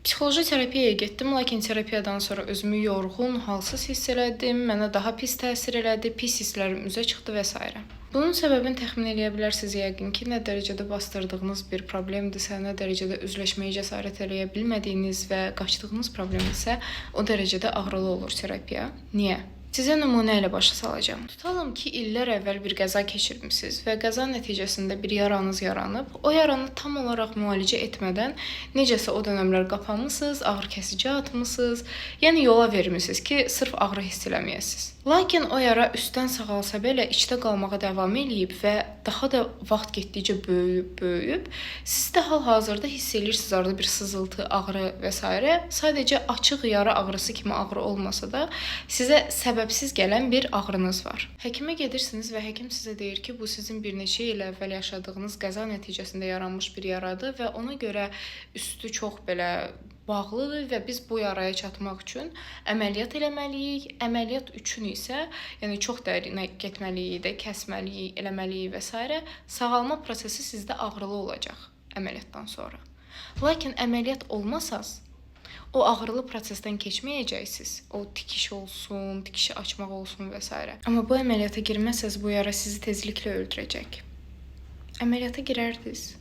Psixoloji terapiyaya getdim, lakin terapiyadan sonra özümü yorğun, halsız hiss elədim, mənə daha pis təsir elədi, pis hisslərim üzə çıxdı və s. Bunun səbəbini təxmin eləyə bilərsiniz yəqin ki, nə dərəcədə bastırdığınız bir problemdirsə, nə dərəcədə üzləşməyə cəsarət eləyə bilmədiyiniz və qaçdığınız problem isə o dərəcədə ağrılı olur terapiya. Niyə? Sizə nümunə ilə başa salacağım. Tutalım ki, illər əvvəl bir qəza keçirmisiniz və qəza nəticəsində bir yaranız yaranıb. O yaranı tam olaraq müalicə etmədən necəsə o dönəmlər qapanmısınız, ağrı kəsici atmısınız, yəni yola vermisiniz ki, sırf ağrı hiss eləməyəsiniz. Lakin o yara üstdən sağalsa belə içdə qalmağa davam eləyib və daha da vaxt getdikcə böyüyüb, siz də hal-hazırda hiss edirsiniz arada bir sızıltı, ağrı və s. Sadəcə açıq yara ağrısı kimi ağrı olmasa da sizə səbəbsiz gələn bir ağrınız var. Həkimə gedirsiniz və həkim sizə deyir ki, bu sizin bir neçə il əvvəl yaşadığınız qəza nəticəsində yaranmış bir yaradır və ona görə üstü çox belə bağlıdır və biz bu yaraya çatmaq üçün əməliyyat eləməliyik. Əməliyyat üçün isə, yəni çox dərinə getməliyik, kəsməliyik, eləməliyik və s. Sağalma prosesi sizdə ağrılı olacaq əməliyyatdan sonra. Lakin əməliyyat olmasaz, o ağrılı prosesdən keçməyəcəksiniz. O tikiş olsun, tikişi açmaq olsun və s. Amma bu əməliyyata girməsəz bu yara sizi tezliklə öldürəcək. Əməliyyata girərdiniz.